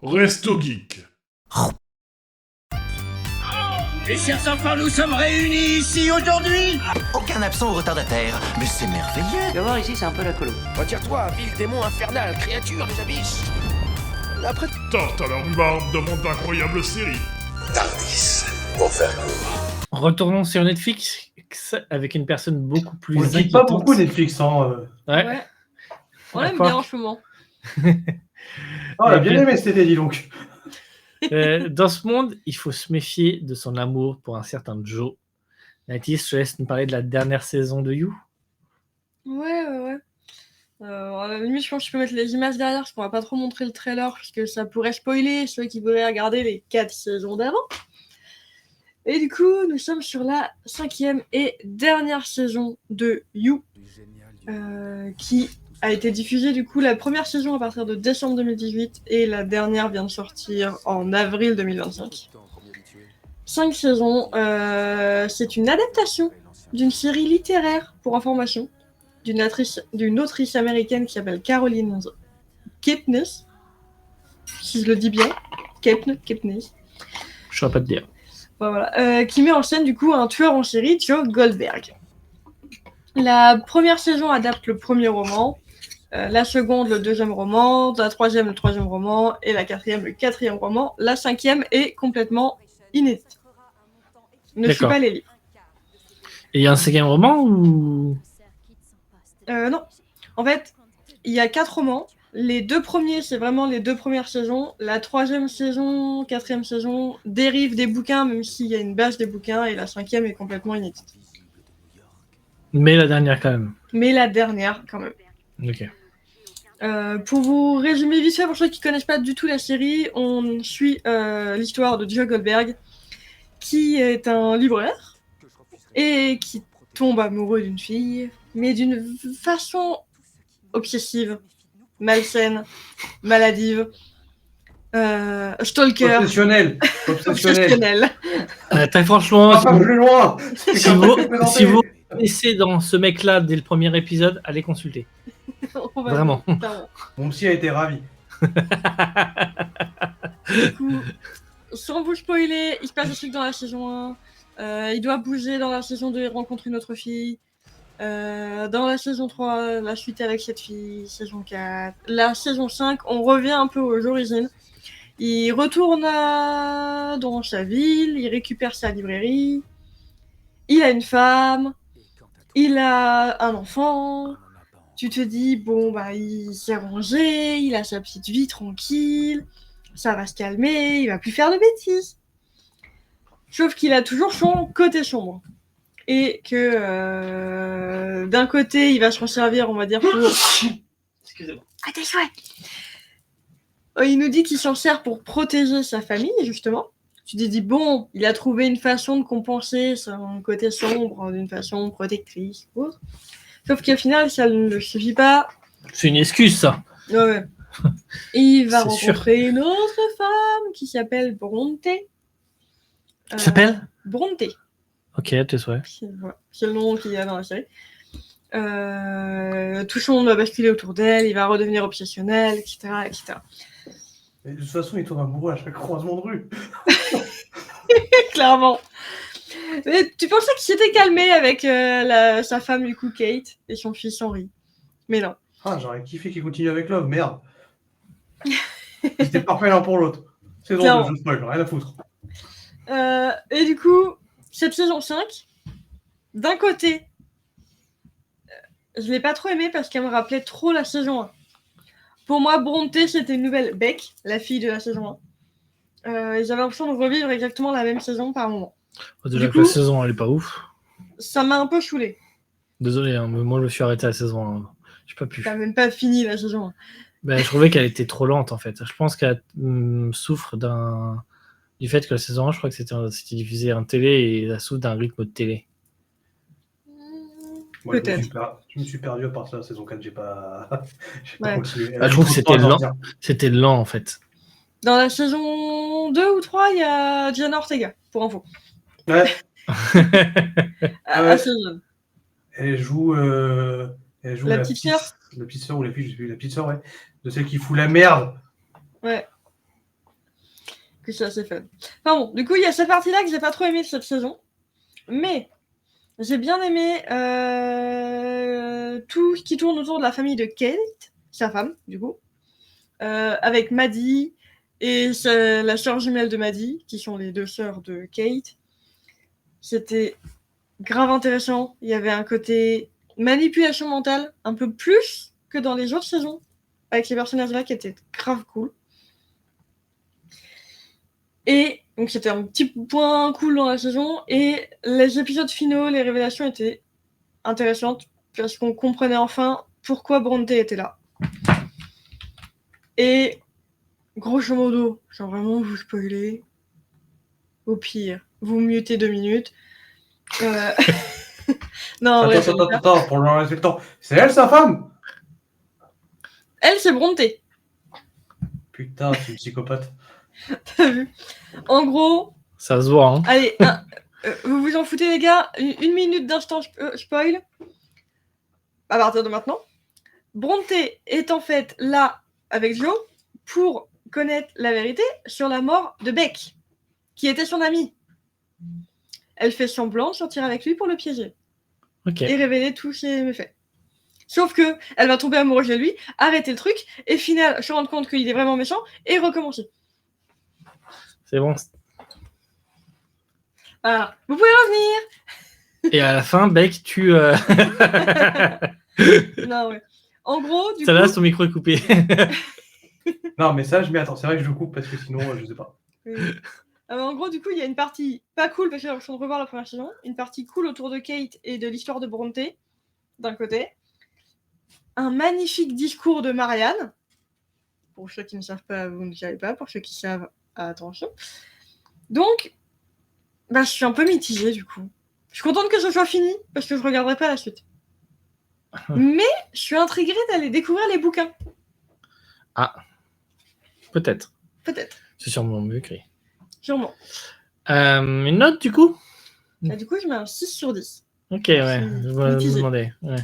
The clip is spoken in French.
Resto Geek. Et chers enfants, nous sommes réunis ici aujourd'hui. Aucun absent ou retardataire, mais c'est merveilleux. Tu vas voir ici, c'est un peu la colo. Retire-toi, vil démon infernal, créature des abysses. Après... Tarte à la rhubarbe de monde d'incroyables séries. Tardis, pour faire court. Retournons sur Netflix avec une personne beaucoup plus On ne quitte pas beaucoup Netflix. Ouais. On l'aime bien en ce moment. On a bien aimé cet été, dis donc. Dans ce monde, il faut se méfier de son amour pour un certain Joe. Nathis, je te laisse nous parler de la dernière saison de You. Ouais. À la limite, je pense que je peux mettre les images derrière parce qu'on va pas trop montrer le trailer puisque ça pourrait spoiler ceux qui voudraient regarder les 4 saisons d'avant. Et du coup, nous sommes sur la 5e et dernière saison de You, qui a été diffusée du coup la première saison à partir de décembre 2018 et la dernière vient de sortir en avril 2025. 5 saisons, c'est une adaptation d'une série littéraire pour information d'une autrice américaine qui s'appelle Caroline Kepnes, si je le dis bien, Kepnes. Je saurais pas te dire. Voilà, qui met en scène du coup un tueur en série, Joe Goldberg. La première saison adapte le premier roman, la seconde le deuxième roman, la troisième le troisième roman et la quatrième le quatrième roman. La 5e est complètement inédite. Ne suis pas les livres. Et il y a un 5e roman ou non. En fait, il y a 4 romans. Les 2 premiers, c'est vraiment les 2 premières saisons. La 3e saison, 4e saison dérive des bouquins, même s'il y a une base des bouquins, et la 5e est complètement inédite. Mais la dernière quand même. Mais la dernière quand même. Ok. Pour vous résumer vite fait, pour ceux qui connaissent pas du tout la série, on suit l'histoire de Joe Goldberg, qui est un libraire et qui tombe amoureux d'une fille, mais d'une façon obsessive, malsaine, maladive, stalker. Obsessionnel. Très franchement, plus loin. si vous laissez dans ce mec-là dès le premier épisode, allez consulter. Vraiment. Mon psy a été ravi. Du coup, sans vous spoiler, il se passe des trucs dans la saison 1. Il doit bouger dans la saison 2 et rencontre une autre fille. Dans la saison 3, la suite avec cette fille. Saison 4. La saison 5, on revient un peu aux origines. Il retourne dans sa ville, il récupère sa librairie. Il a une femme. Il a un enfant. Tu te dis, bon, bah, il s'est rangé, il a sa petite vie tranquille, ça va se calmer, il va plus faire de bêtises. Sauf qu'il a toujours son côté sombre. Et que d'un côté, il va se resservir, on va dire, pour... Excusez-moi. Ah, t'es chouette. Il nous dit qu'il s'en sert pour protéger sa famille, justement. Tu te dis, bon, il a trouvé une façon de compenser son côté sombre d'une façon protectrice ou autre. Sauf qu'au final, ça ne suffit pas. C'est une excuse, ça. Ouais. Et il va rencontrer une autre femme qui s'appelle Bronte. Qui s'appelle Bronte. Ok, tes souhaits. C'est le nom qu'il y a dans la série. Tout son monde va basculer autour d'elle, il va redevenir obsessionnel, etc. Et de toute façon, il tombe amoureux à chaque croisement de rue. Clairement. Mais tu pensais qu'il s'était calmé avec sa femme, du coup, Kate, et son fils Henry. Mais non. Ah, j'aurais kiffé qu'il continue avec Love, merde. C'était parfait l'un pour l'autre. C'est drôle, je spoil, rien à foutre. Et du coup, cette saison 5, d'un côté, je l'ai pas trop aimée parce qu'elle me rappelait trop la saison 1. Pour moi, Bronte, c'était une nouvelle Beck, la fille de la saison 1. Et j'avais l'impression de revivre exactement la même saison par moment. Déjà que la saison, elle est pas ouf. Ça m'a un peu saoulé. Désolé, hein, mais moi, je me suis arrêté à la saison 1. J'ai pas pu. T'as même pas fini la saison 1. Ben, je trouvais qu'elle était trop lente, en fait. Je pense qu'elle souffre du fait que la saison 1, je crois que c'était diffusé en télé et elle souffre d'un rythme de télé. Peut-être. Je me suis perdu à partir de la saison 4, j'ai pas continué. Je trouve que c'était lent. C'était lent, en fait. Dans la saison 2 ou 3, il y a Diana Ortega, pour info. Ouais. Assez jeune. Elle joue la petite sœur. La petite sœur ou la fille, je sais plus. La petite sœur, ouais. De celle qui fout la merde. Ouais. que c'est assez fun. Enfin bon, du coup, il y a cette partie-là que j'ai pas trop aimé de cette saison. Mais j'ai bien aimé tout ce qui tourne autour de la famille de Kate, sa femme, du coup. Avec Maddie et la sœur jumelle de Maddie, qui sont les deux sœurs de Kate. C'était grave intéressant. Il y avait un côté manipulation mentale un peu plus que dans les autres saisons, avec ces personnages-là qui étaient grave cool. Et donc c'était un petit point cool dans la saison. Et les épisodes finaux, les révélations étaient intéressantes parce qu'on comprenait enfin pourquoi Bronte était là. Et grosso modo, sans vraiment vous spoiler, au pire, vous mutez 2 minutes. Non, en vrai, Attends, pour le temps. C'est elle, sa femme? elle, c'est Bronte. Putain, c'est une psychopathe. T'as vu? En gros, Ça se voit, hein. allez, vous vous en foutez, les gars? Une minute d'instant spoil. À partir de maintenant. Bronte est en fait là avec Joe pour connaître la vérité sur la mort de Beck, qui était son ami. Elle fait semblant de sortir avec lui pour le piéger Ok. et révéler tous ses méfaits. Sauf que elle va tomber amoureuse de lui, arrêter le truc, et final se rendre compte qu'il est vraiment méchant et recommencer. C'est bon. Voilà. Vous pouvez revenir. Et à la fin, Beck, tu. Non, ouais. En gros, du Ça là, coup... ton micro est coupé. Non, mais ça, je m'y attends. C'est vrai que je coupe parce que sinon, je sais pas. En gros, du coup, il y a une partie pas cool parce que j'ai l'impression de revoir la première saison, une partie cool autour de Kate et de l'histoire de Bronte, d'un côté. Un magnifique discours de Marianne. Pour ceux qui ne savent pas, vous ne savez pas. Pour ceux qui savent, attention. Donc, je suis un peu mitigée, du coup. Je suis contente que ce soit fini, parce que je regarderai pas la suite. Mais je suis intriguée d'aller découvrir les bouquins. Ah. Peut-être. Peut-être. C'est sûrement mieux écrit. Sûrement. Une note, du coup? Et du coup, je mets un 6 sur 10. Ok, ouais. C'est Je vais vous mitigé. demander. Ouais.